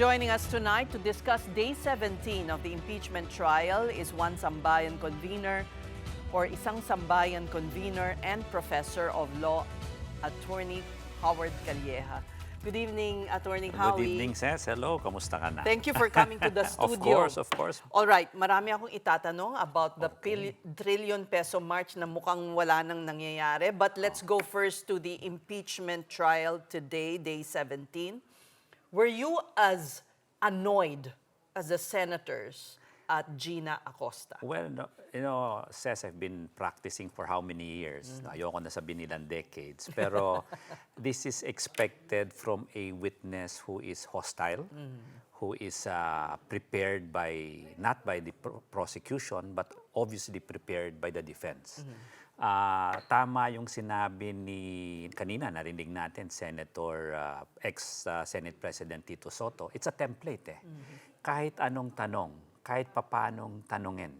Joining us tonight to discuss Day 17 of the impeachment trial is one sambayan convener or isang sambayan convener and professor of law, Attorney Howard Calleja. Good evening, Attorney Howie. Good evening, Ses. Hello, kamusta ka na? Thank you for coming to the studio. Of course. All right, marami akong itatanong about the trillion peso march na mukhang wala nang nangyayari. But let's go first to the impeachment trial today, Day 17. Were you as annoyed as the senators at Gina Acosta? Well, Ses, I've been practicing for how many years? Ayoko na sabihin nilang decades. Pero this is expected from a witness who is hostile, who is prepared not by the prosecution, but obviously prepared by the defense. Tama yung sinabi kanina narinig natin, Senator, ex-Senate President Tito Soto. It's a template eh. Kahit anong tanong, kahit papanong tanungin,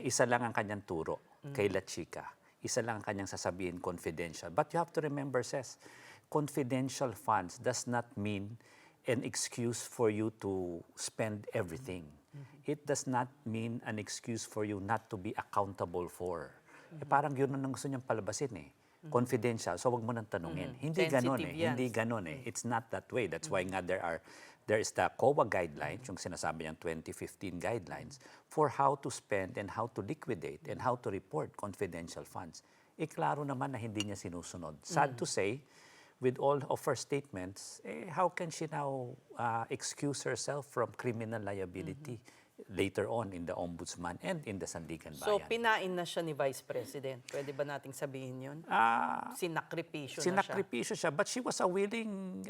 isa lang ang kanyang turo kay La Chica. Isa lang ang kanyang sasabihin, confidential. But you have to remember, Ses, confidential funds does not mean an excuse for you to spend everything. It does not mean an excuse for you not to be accountable for. Parang yun ang gusto niyang palabasin eh. Confidential, so wag mo nang tanungin. Hindi ganon eh. Hindi ganon eh. It's not that way. That's why nga there is the COA guidelines, yung sinasabi niyang 2015 guidelines, for how to spend and how to liquidate and how to report confidential funds. Klaro naman na hindi niya sinusunod. Sad to say, with all of her statements, how can she now excuse herself from criminal liability later on in the Ombudsman and in the Sandigan Bayan? So, pinain na siya ni Vice President. Pwede ba nating sabihin yun? Sinakripisyo na siya. Sinakripisyo siya, but she was a willing,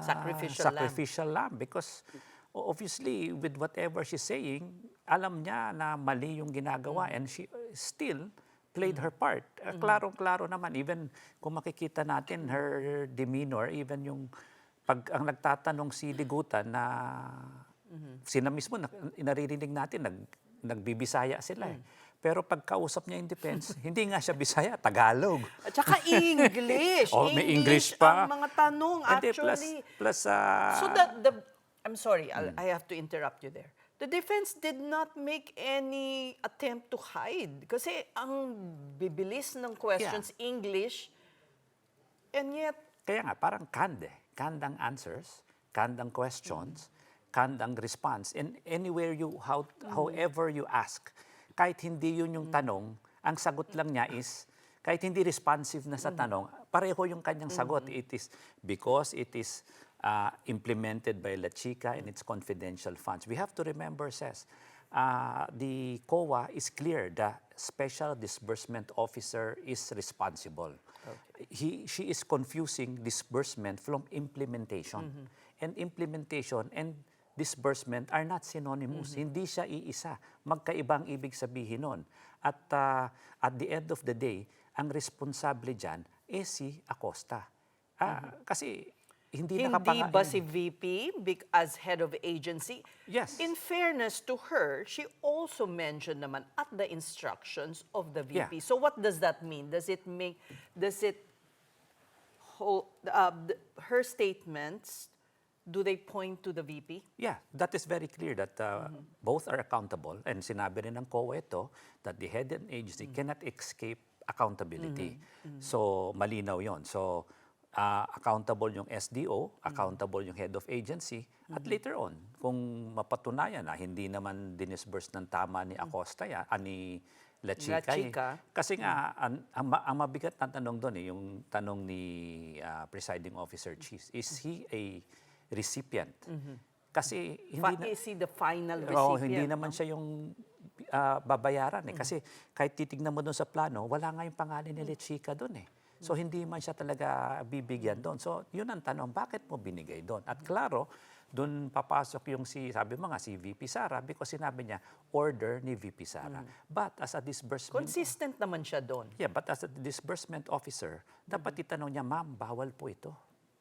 sacrificial lamb because obviously with whatever she's saying, alam niya na mali yung ginagawa and she still played her part. Klaro-klaro naman, even kung makikita natin her demeanor, even yung ang nagtatanong si Ligutan na sila mismo, naririnig natin, nagbibisaya sila eh. Pero pagkausap niya in defense, hindi nga siya Bisaya, Tagalog. At saka English. May English pa. Ang mga tanong, actually. Plus, so I'm sorry, I have to interrupt you there. The defense did not make any attempt to hide. Kasi ang bibilis ng questions, English, and yet... Kaya nga, parang canned ang answers, canned ang questions, canned ang response. And anywhere however you ask, kahit hindi yun yung tanong, ang sagot lang niya is, kahit hindi responsive na sa tanong, pareho yung kanyang sagot. It is because it is implemented by La Chica and its confidential funds. We have to remember, Ses, the COA is clear. The Special Disbursement Officer is responsible. Okay. She is confusing disbursement from implementation. And implementation and disbursement are not synonymous. Hindi siya iisa. Magkaibang ibig sabihin nun. At the end of the day, ang responsable dyan si Acosta. Kasi hindi ba si VP as head of agency? Yes. In fairness to her, she also mentioned naman at the instructions of the VP. Yeah. So what does that mean? Her statements, do they point to the VP? Yeah, that is very clear that both are accountable. And sinabi rin ng COA ito that the head and agency cannot escape accountability. So, malinaw yon. So, accountable yung SDO, accountable yung head of agency. At later on, kung mapatunayan na hindi naman dinisburse ng tama ni Acosta, ni La Chica. Kasi nga, ang mabigat na tanong doon, yung tanong ni Presiding Officer Cheese, is he a recipient? Kasi is he the final recipient? Hindi naman siya yung babayaran eh. Kasi kahit titignan mo doon sa plano, wala nga yung pangalan ni La Chica doon eh. So hindi man siya talaga bibigyan doon. So yun ang tanong, bakit mo binigay doon? At klaro, doon papasok yung sabi mo nga, si VP Sara, because sinabi niya, order ni VP Sara. But as a disbursement... Consistent naman siya doon. Yeah, but as a disbursement officer, dapat itanong niya, ma'am, bawal po ito.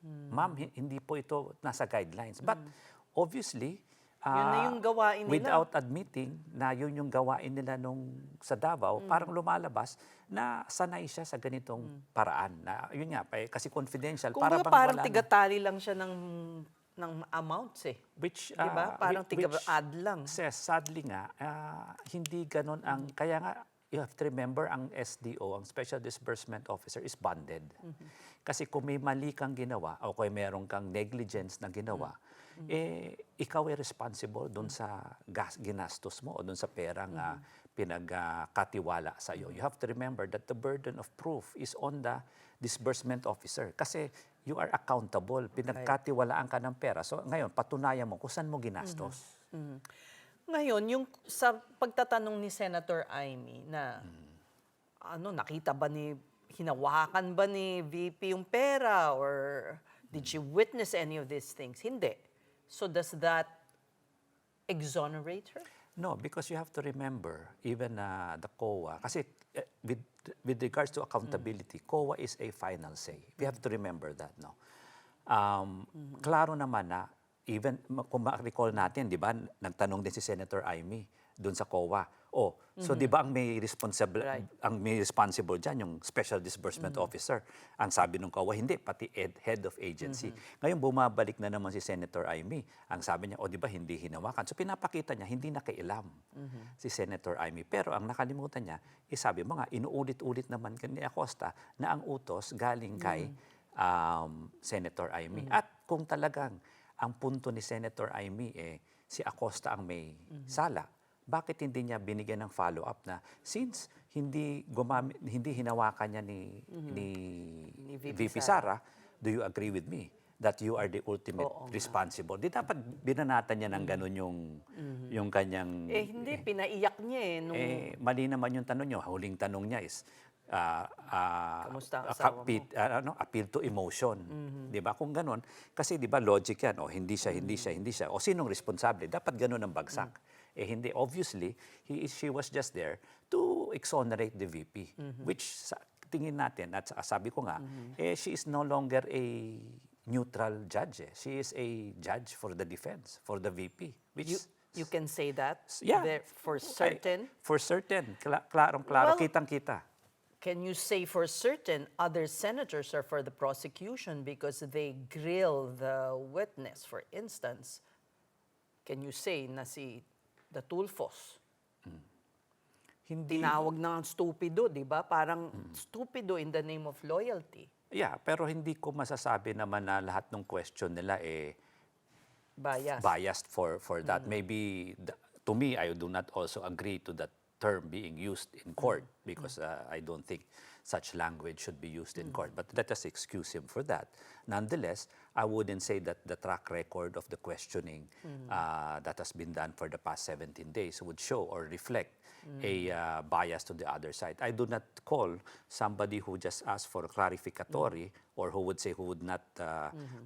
Ma'am, hindi po ito nasa guidelines. But obviously, yun na yung gawain nila. Without admitting na yun yung gawain nila sa Davao, parang lumalabas na sanay siya sa ganitong paraan. Na, yun nga, kasi confidential. Kung parang tigatali lang siya ng ng amounts eh. Which, Di ba? Parang which tiga-add lang. says, sadly nga, hindi ganon ang, kaya nga, you have to remember, ang SDO, ang Special Disbursement Officer, is bonded. Kasi kung may mali kang ginawa, o kung meron kang negligence na ginawa, ikaw ay responsible doon sa ginastos mo o doon sa perang pinagkatiwala sa iyo. You have to remember that the burden of proof is on the disbursement officer. Kasi you are accountable. Pinagkatiwalaan ka ng pera. So ngayon, patunayan mo kung saan mo ginastos. Ngayon, yung sa pagtatanong ni Senator Amy na nakita ba hinawakan ba ni VP yung pera or did she witness any of these things? Hindi. So does that exonerate her? No, because you have to remember, even the COA, kasi with regards to accountability, COA is a final say. We have to remember that, no? Klaro naman na, even kung ma-recall natin, di ba, nagtanong din si Senator Amy doon sa COA. So di ba ang may responsible dyan, yung Special Disbursement Officer. Ang sabi ng COA, hindi, pati head of agency. Ngayon, bumabalik na naman si Senator Amy. Ang sabi niya, di ba, hindi hinawakan. So pinapakita niya, hindi nakailam si Senator Amy. Pero ang nakalimutan niya, sabi mo nga, inuulit-ulit naman ni Acosta na ang utos galing kay Senator Amy. At kung talagang ang punto ni Senator Amy, si Acosta ang may sala, bakit hindi niya binigyan ng follow-up na since hindi hinawakan niya ni VP Sara, do you agree with me that you are the ultimate responsible? Di dapat binanatan niya ng ganun yung kanyang... Hindi, pinaiyak niya nung... mali naman yung tanong niyo. Huling tanong niya is, Kamusta ang asawa mo? appeal to emotion. Di ba? Kung ganun, kasi di ba logic yan, hindi siya. O sinong responsable? Dapat ganun ang bagsak. Hindi. Obviously, she was just there to exonerate the VP. Which, tingin natin, at sabi ko nga, she is no longer a neutral judge. She is a judge for the defense, for the VP. Which You can say that? Yeah. For certain? For certain. Klarong-klaro, Well, kitang-kita. Can you say for certain other senators are for the prosecution because they grill the witness? For instance, can you say na si the Tulfos? Hindi. Tinawag na stupido, di ba? Parang stupido in the name of loyalty. Yeah, pero hindi ko masasabi naman na lahat ng question nila biased for that. Maybe, to me, I do not also agree to that term being used in court because I don't think such language should be used in court. But let us excuse him for that. Nonetheless, I wouldn't say that the track record of the questioning that has been done for the past 17 days would show or reflect a bias to the other side. I do not call somebody who just asked for clarificatory or who would not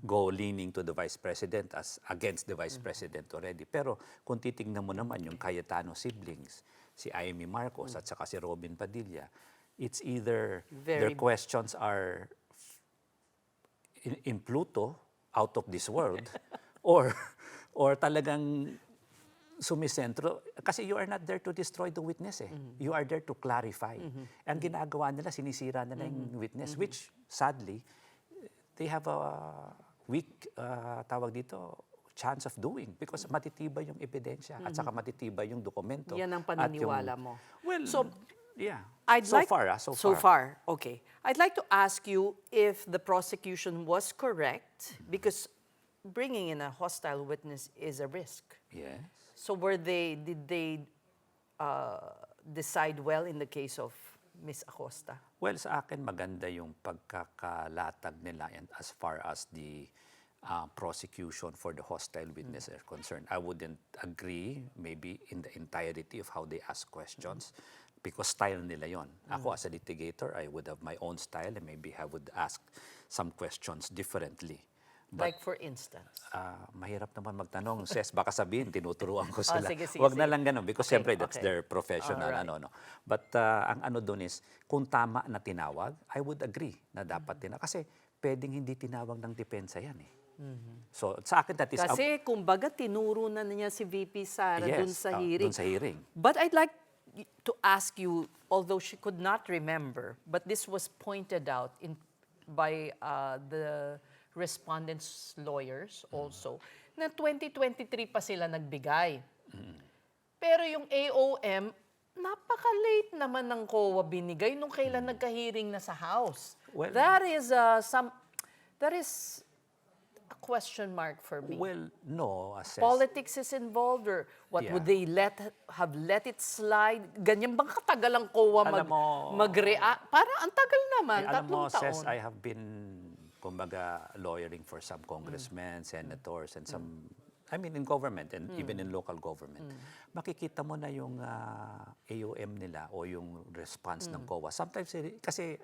go leaning to the Vice President as against the Vice President already. Pero kung titingnan mo naman yung Cayetano siblings, si Amy Marcos at saka si Robin Padilla, it's either their questions are in Pluto, out of this world, or talagang sumisentro. Kasi you are not there to destroy the witness. You are there to clarify. Ang ginagawa nila, sinisira nila yung witness, which sadly, they have a weak, tawag dito, chance of doing because matitibay yung ebidensya at saka matitibay yung dokumento. Yan ang paniniwala mo. Well, So, yeah. So So far, okay. I'd like to ask you if the prosecution was correct because bringing in a hostile witness is a risk. Yes. So did they decide well in the case of Miss Acosta? Well, sa akin maganda yung pagkakalatag nila and as far as the prosecution for the hostile witness are concerned. I wouldn't agree maybe in the entirety of how they ask questions because style nila yon. Ako as a litigator, I would have my own style and maybe I would ask some questions differently. But, Like for instance? mahirap naman magtanong. Ses, baka sabihin, tinuturuan ko sila. Sige, Wag na lang ganun because siyempre that's okay. their professional. Alright. But ang ano doon is, kung tama na tinawag, I would agree na dapat tinawag. Kasi pwedeng hindi tinawag ng depensa yan eh. So sa akin that is... Kasi kumbaga tinuro na niya si VP Sara yes, dun sa hearing. dun sa hearing. But I'd like to ask you, although she could not remember, but this was pointed out by the respondents' lawyers also, na 2023 pa sila nagbigay. Pero yung AOM, napaka-late naman ng COA binigay nung kailan nagka-hearing na sa House. Well- that is a question mark for me. Well, no, assess. Politics is involved, or what Yeah. would they have let it slide? Ganyan bang katagal ang COA Alam mo- mag-react? Parang ang tagal naman, Alam mo, 3 taon. Ses, I have been, kumbaga, lawyering for some congressmen, senators, and some, I mean, in government and even in local government. Makikita mo na yung AOM nila o yung response ng COA. Sometimes, kasi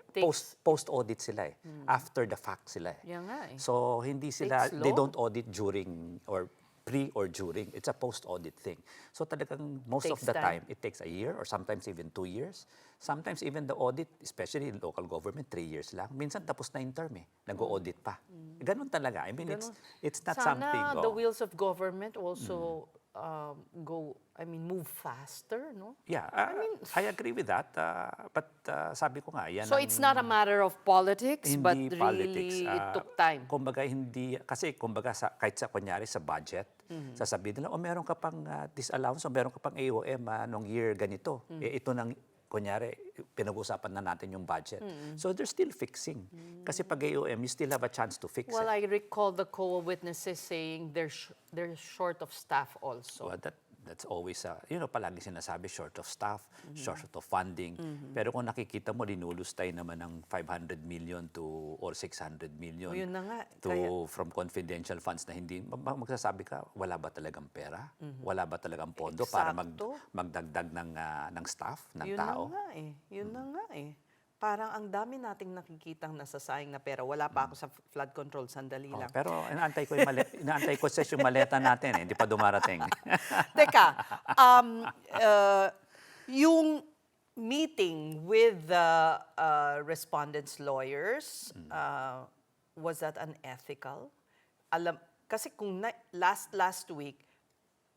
post-audit sila eh. After the fact sila eh. Yan nga eh. So, hindi sila, Takes they long. don't audit during or pre or during. It's a post-audit thing. So talagang most of Takes the time. time, it takes a year or sometimes even 2 years. Sometimes even the audit, especially in local government, 3 years lang. Minsan tapos na yung term eh. Nag-audit pa. Ganun talaga. I mean, it's not something. Sana the wheels of government also move faster, no? Yeah, I agree with that. But sabi ko nga, yan So it's not a matter of politics, hindi but politics. really it took time. Kumbaga hindi, kasi kumbaga kahit sa kunyari sa budget, sasabihin nila, meron ka pang disallowance o meron ka pang AOM nung year ganito. Ito nang, kunyari, pinag-usapan na natin yung budget. So they're still fixing. Kasi pag AOM, you still have a chance to fix Well, it. I recall the COA witnesses saying they're short of staff also. Well, that's always, palagi sinasabi, short of staff, short of funding. Pero kung nakikita mo, linulustay naman ng 500 million or 600 million O, yun na nga. from confidential funds na hindi, magsasabi ka, wala ba talagang pera? Wala ba talagang pondo para Eksakto. magdagdag ng staff, ng Yun tao? na nga eh. Yun na nga eh. Parang ang dami nating nakikitang nasasayang na pera. Wala pa ako sa flood control, sandali lang. Pero inaantay ko yung maleta natin hindi pa dumarating. Teka, yung meeting with the respondents' lawyers, was that unethical? Kasi kung last week,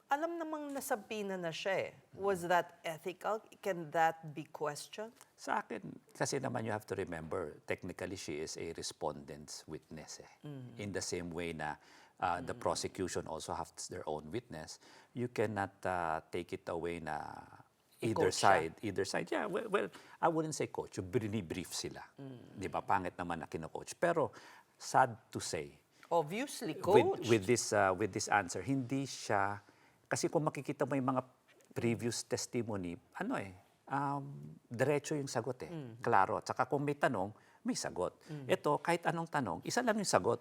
alam namang nasabina na siya eh. Was that ethical? Can that be questioned? Sa akin, kasi naman you have to remember, technically she is a respondent's witness. In the same way na the prosecution also has their own witness, you cannot take it away na either I-coach siya. side. Yeah, well, I wouldn't say coach. You brief sila. Di ba? Pangit naman na kino-coach. Pero sad to say, Obviously, coach. with this answer, hindi siya, kasi kung makikita mo yung mga previous testimony, diretso yung sagot eh. Klaro. At saka kung may tanong, may sagot. Ito, kahit anong tanong, isa lang yung sagot.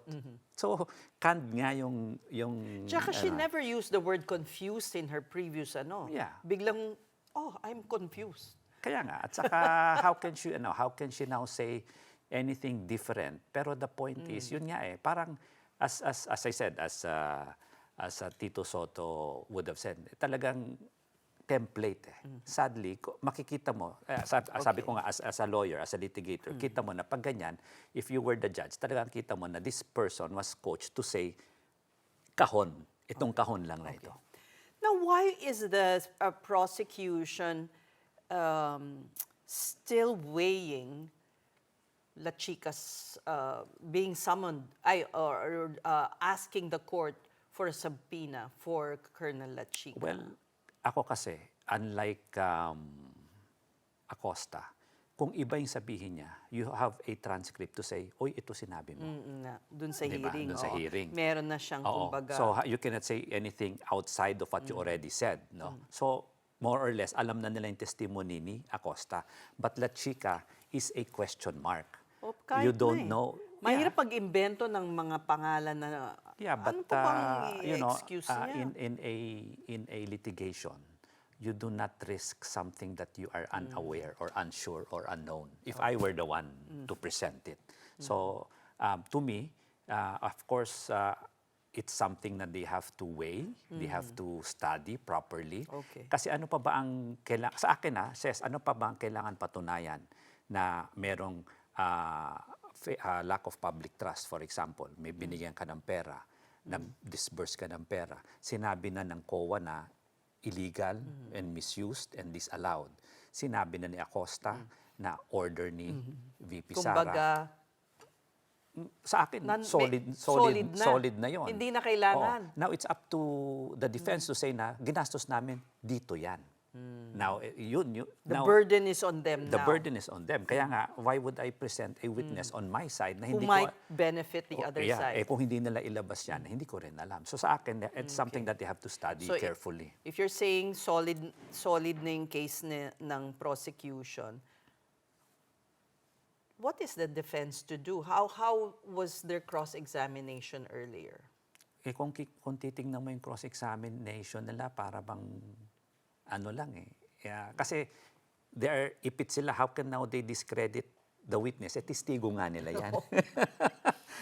So, canned nga yung Tsaka she never used the word confused in her previous Yeah. Biglang, I'm confused. Kaya nga. At saka, how can she now say anything different? Pero the point is, yun nga eh, parang, as I said, as Tito Soto would have said, talagang template eh. Sadly, makikita mo, sabi ko nga as a lawyer, as a litigator, kita mo na pag ganyan, if you were the judge, talagang kita mo na this person was coached to say, kahon. Itong kahon lang na ito. Now, why is the prosecution still weighing La Chica's being summoned, or asking the court for a subpoena for Colonel La Chica? Well, ako kasi, unlike Acosta, kung iba yung sabihin niya, you have a transcript to say, oy, ito sinabi mo. Dun sa Diba? hearing. Dun sa hearing. Meron na siyang Oo. kumbaga. So you cannot say anything outside of what you already said, no? So more or less alam na nila yung testimony ni Acosta, but La Chica is a question mark. Kahit You na don't eh. know. Mahirap pag-imbento ng mga pangalan na But ano pa bang i-excuse niya? in a litigation, you do not risk something that you are unaware or unsure or unknown. If I were the one to present it. So to me, of course, it's something that they have to weigh, they have to study properly. Okay. Kasi ano pa ba ang kailangan, sa akin Ses, ano pa ba ang kailangan patunayan na merong lack of public trust, for example, may binigyan ka ng pera, nag-disburse ka ng pera, sinabi na ng COA na illegal and misused and disallowed. Sinabi na ni Acosta na order ni VP Sara. Kumbaga, sa akin, Solid solid na yon. Hindi na kailangan. Now, it's up to the defense to say na, ginastos namin, dito yan. Now, The burden is on them the now. burden is on them. Kaya nga, why would I present a witness on my side na Who hindi might ko... benefit the other side. kung hindi nila ilabas yan, hindi ko rin alam. So sa akin, it's something that they have to study So, carefully. If you're saying solid na yung case ng prosecution, what is the defense to do? How was their cross-examination earlier? Kung titingnan mo yung cross-examination nila, para bang ano lang eh. Kasi ipit sila, how can now they discredit the witness? Testigo nga nila yan.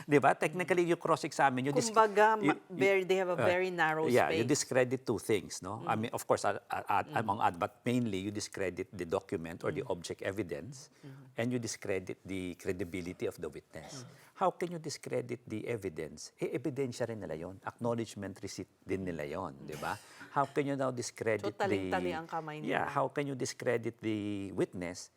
Di ba? Technically, you cross-examine. Kumbaga, they have a very narrow space. You discredit two things, no? I mean, of course, but mainly you discredit the document or the object evidence, and you discredit the credibility of the witness. How can you discredit the evidence? Ebidensya rin nila yon. Acknowledgement receipt din nila yon, di ba? How can you now discredit So, taling-tali ang kamay nila. how can you discredit the witness?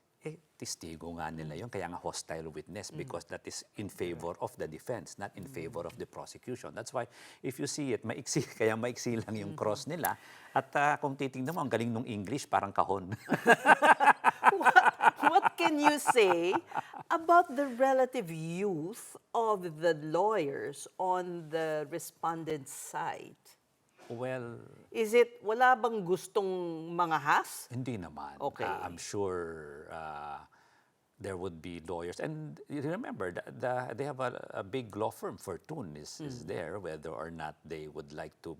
Testigo nga nila yun. Kaya nga hostile witness because that is in favor of the defense, not in favor of the prosecution. That's why, if you see it, maiksi, kaya maiksi lang yung cross nila. At kung titingnan mo, ang galing nung English, parang kahon. What can you say about the relative youth of the lawyers on the respondent's side? Well, Is it, wala bang gustong mangahas? hindi naman. Okay. I'm sure there would be lawyers. And you remember, they have a big law firm, Fortune is there, whether or not they would like to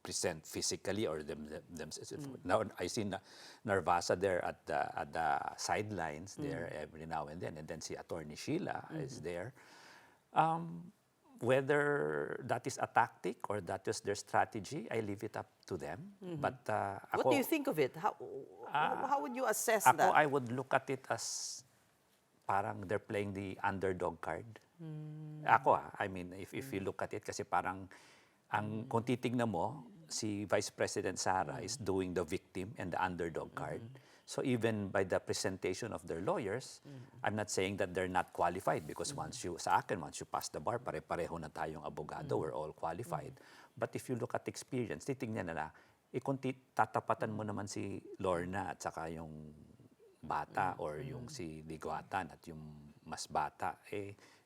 present physically or themselves. Now, I see Narvasa there at the sidelines there every now and then si Attorney Sheila is there. Whether that is a tactic or that is their strategy, I leave it up to them. But What do you think of it? How would you assess ako, that? I would look at it as parang they're playing the underdog card. Ako I mean, if you look at it, kasi parang, kung titignan mo, si Vice President Sara is doing the victim and the underdog card. So even by the presentation of their lawyers, I'm not saying that they're not qualified because once you pass the bar, pare-pareho na tayong abogado, we're all qualified. But if you look at experience, titignan nila, kung tatapatan mo naman si Lorna at saka yung bata or yung si Liguatan at yung mas bata,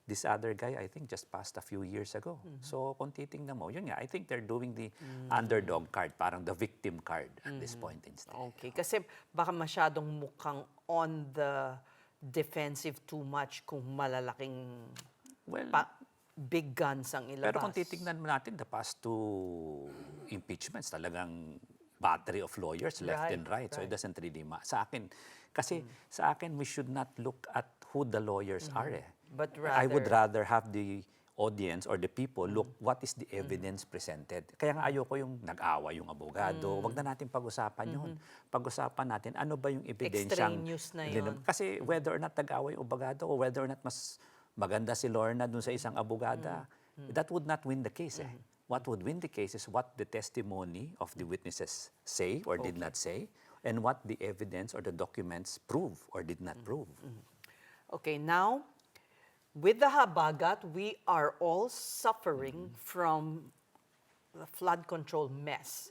this other guy, I think, just passed a few years ago. So, kung titingnan mo, yun nga, I think they're doing the underdog card, parang the victim card at this point in time. Okay, kasi baka masyadong mukhang on the defensive too much kung malalaking Well, big guns ang ilabas. pero kung titingnan mo natin, the past two impeachments, talagang battery of lawyers left and right. So, it doesn't really sa akin, kasi sa akin, we should not look at who the lawyers are But I would rather have the audience or the people look what is the evidence presented. Kaya nga ayoko yung nag-away yung abogado. Wag na natin pag-usapan yun. Pag-usapan natin ano ba yung ebidensyang... Extraneous na yun. Kasi whether or not nag-away yung abogado or whether or not mas maganda si Lorna dun sa isang abogada, that would not win the case. What would win the case is what the testimony of the witnesses say or did not say and what the evidence or the documents prove or did not prove. Okay, now, with the Habagat, we are all suffering from the flood control mess.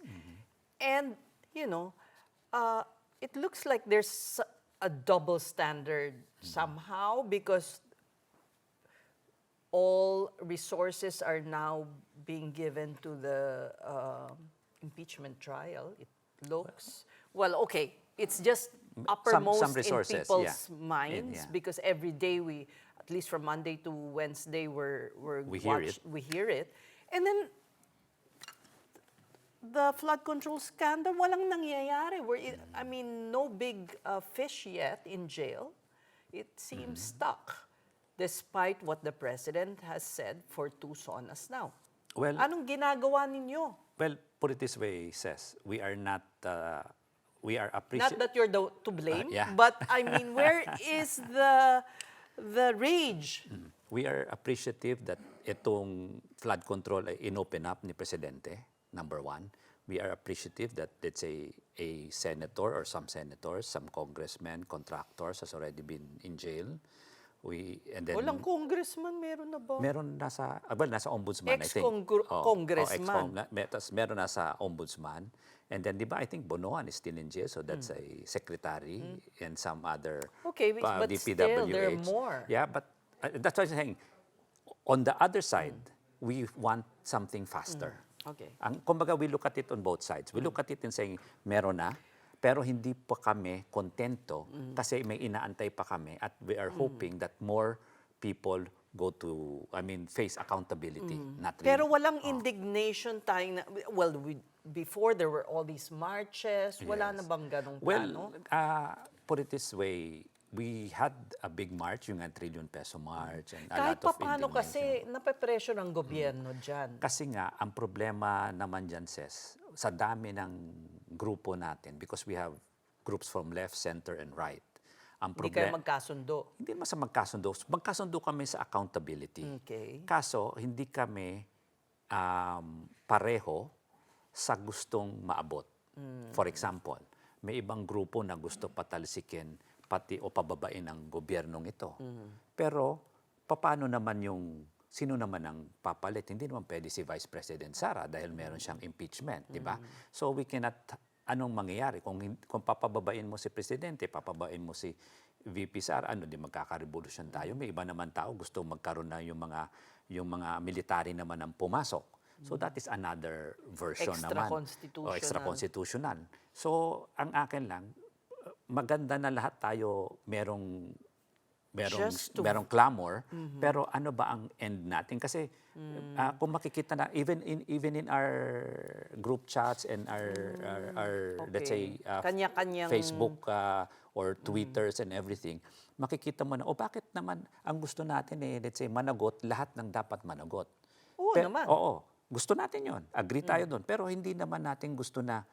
And, it looks like there's a double standard somehow because all resources are now being given to the impeachment trial, it looks. Well, okay, it's just uppermost some in resources, people's yeah. minds because every day we, at least from Monday to Wednesday, We hear it. we hear it. And then the flood control scandal, walang nangyayari. I mean, no big fish yet in jail. It seems stuck, despite what the president has said for 2 SONAs now. Well, Anong ginagawa ninyo? well, put it this way, Ses. We are not, we are Not appreciative. that you're to blame, yeah. but I mean, where is the rage? We are appreciative that itong flood control ay inopen up ni Presidente, number one. We are appreciative that, let's say, a senator or some senators, some congressmen, contractors has already been in jail. And then Walang congressman, meron na ba? meron nasa nasa ombudsman, I think. Ex-congressman. Tapos meron nasa ombudsman. And then, di ba, I think Bonoan is still in jail, so that's a secretary and some other Okay, but still, there are more. Yeah, but that's what I'm saying. On the other side, we want something faster. Okay. Kumbaga, we look at it on both sides. We look at it and saying, meron na, pero hindi pa kami kontento kasi may inaantay pa kami at we are hoping that more people go to, face accountability. Not really. Pero walang indignation tayong, before there were all these marches, wala na bang ganong plano? Well, put it this way, we had a big march, yung 1 trillion peso march, and a Kahit lot of paano indignation. kasi nape-pressure ng gobyerno dyan. Kasi nga, ang problema naman dyan, Ses, sa dami ng grupo natin, because we have groups from left, center, and right. Ang Hindi kayo magkasundo. Hindi naman sa magkasundo. Magkasundo kami sa accountability. Okay. Kaso, hindi kami pareho sa gustong maabot. For example, may ibang grupo na gusto patalsikin pati o pababain ang gobyernong ito. Pero, paano naman sino naman ang papalit? Hindi naman pwede si Vice President Sara dahil meron siyang impeachment, di ba? So we cannot, anong mangyayari? Kung papababain mo si Presidente, papabain mo si VP Sara, di magkakarevolusyon tayo. May iba naman tao gusto magkaroon na yung mga military naman ang pumasok. So that is another version naman. Extra-constitutional. Extra-constitutional. So ang akin lang, maganda na lahat tayo merong clamor, pero ano ba ang end natin? Kasi kung makikita na even in our group chats and our let's say Kanya-kanyang Facebook or Twitters and everything, makikita mo na bakit naman ang gusto natin let's say managot, lahat ng dapat managot. Oo naman. Oo, gusto natin 'yon. Agree tayo doon, pero hindi naman natin gusto na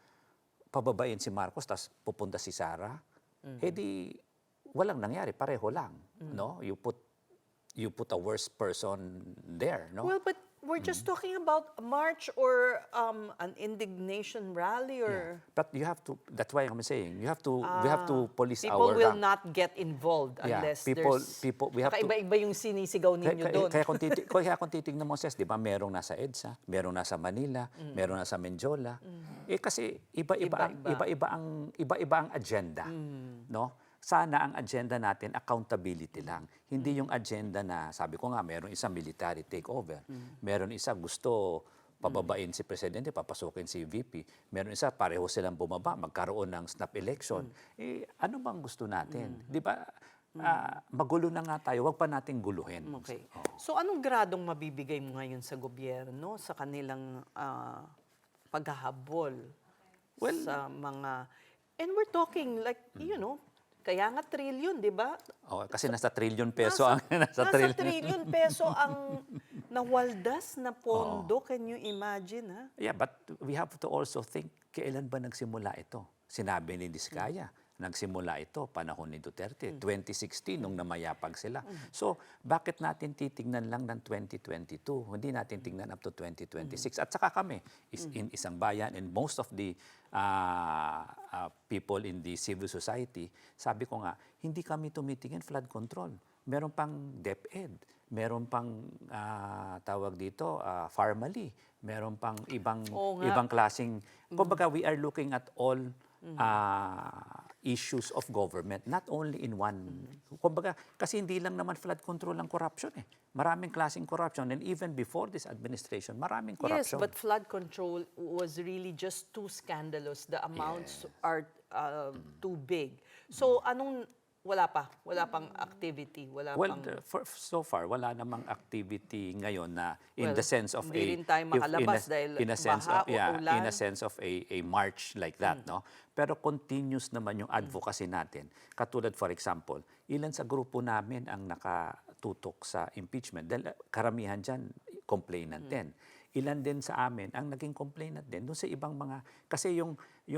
pababain si Marcos tapos pupunta si Sara. Di walang nangyari, pareho lang, no? You put a worse person there, no? Well, but we're just talking about a march or an indignation rally or But you have to, that's why I'm saying, we have to police people our will rank. not get involved unless we have to, kakaiba-iba yung sinisigaw ninyo doon. kaya kung titignan mo, Ses, di ba, merong nasa EDSA, merong nasa Manila, merong nasa Menjola. Kasi iba-iba ang agenda, no? Sana ang agenda natin, accountability lang. Hindi yung agenda na, sabi ko nga, meron isang military takeover. Meron isa gusto pababain si Presidente, papasukin si VP. Meron isa, pareho silang bumaba, magkaroon ng snap election. Ano bang gusto natin? Di ba, magulo na nga tayo, wag pa nating guluhin. Okay. So anong gradong mabibigay mo ngayon sa gobyerno sa kanilang paghahabol sa mga... And we're talking like, kaya nga trillion, di ba? Kasi nasa trillion peso ang nasa trillion peso ang nawaldas na pondo. Can you imagine, ha? Yeah, but we have to also think, kailan ba nagsimula ito? Sinabi ni Diskaya, nagsimula ito panahon ni Duterte, 2016 nung namayapag sila. So, bakit natin titingnan lang ng 2022? Hindi natin tingnan up to 2026. At saka kami, in Isang Bayan and most of the people in the civil society, sabi ko nga, hindi kami tumitingin flood control. Meron pang DepEd, meron pang tawag dito, Pharmally, meron pang ibang klaseng, kumbaga we are looking at all issues of government, not only in one. Kumbaga, kasi hindi lang naman flood control ang corruption eh. Maraming klaseng corruption, and even before this administration, maraming corruption. Yes, but flood control was really just too scandalous. The amounts are too big. So, wala pang activity, so far, wala namang activity ngayon na in the sense of hindi rin tayo makalabas dahil baha o ulan. In a sense of a march like that, no? Pero continuous naman yung advocacy natin. Katulad, for example, ilan sa grupo namin ang nakatutok sa impeachment? Dahil karamihan dyan, complainant din. ilan din sa amin ang naging complainant din doon sa ibang mga, kasi yung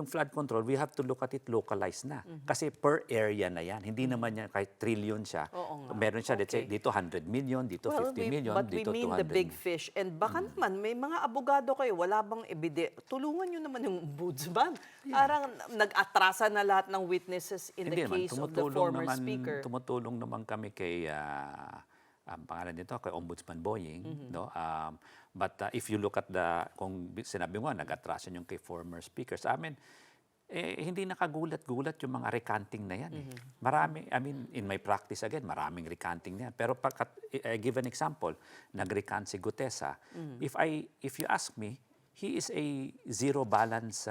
flood control, we have to look at it localized na. Kasi per area na yan. Hindi naman yan, kahit trillion siya. Oo nga. Meron siya, let's say, Okay. dito 100 million, dito 50 million, but we dito mean 200 the big million. fish. And baka naman, may mga abogado kayo, wala bang tulungan nyo naman yung ombudsman. Parang nag-atrasa na lahat ng witnesses in the Hindi naman, case of the former speaker. tumutulong naman kami kay, ang pangalan nito, kay Ombudsman Boying. No? But if you look at kung sinabi mo, nag-atrasan yung kay former speaker, sa amin, hindi nakagulat-gulat yung mga recanting na yan. Marami, I mean, in my practice again, maraming recanting na yan. Pero I give an example, nag-recant si Gutesa. If you ask me, he is a zero balance.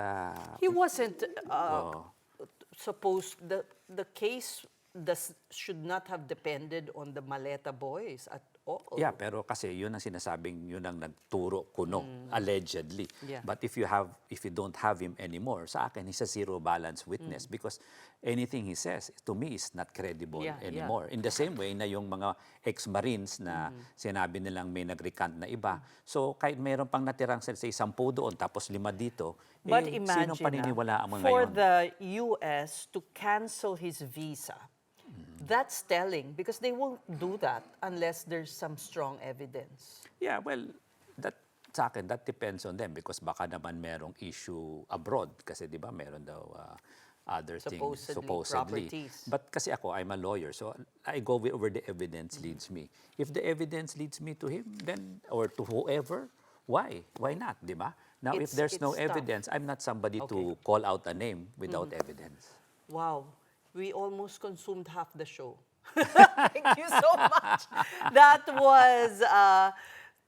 He wasn't supposed, the case should not have depended on the Maleta boys at all. Yeah, pero kasi yun ang sinasabing, yun ang nagturo kuno, allegedly. Yeah. But if you don't have him anymore, sa akin, he's a zero balance witness because anything he says, to me, is not credible Yeah, anymore. In the same way na yung mga ex-marines na sinabi nilang may nag-recant na iba. So, kahit mayroon pang natirang sa 10 doon, tapos 5 dito, But sinong imagine paniniwalaan mo for ngayon? the US to cancel his visa, that's telling because they won't do that unless there's some strong evidence. Yeah, well, sa akin, that depends on them because baka naman merong issue abroad kasi di ba meron daw other things supposedly. Properties. But kasi ako, I'm a lawyer, so I go where the evidence leads me. If the evidence leads me to him, then, or to whoever, why? Why not, di ba? Now, if there's no it's tough. evidence, I'm not somebody to Okay. call out a name without evidence. Wow, we almost consumed half the show. Thank you so much. That was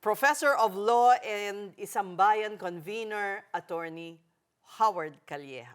Professor of Law and Isambayan Convener, Attorney Howard Calleja.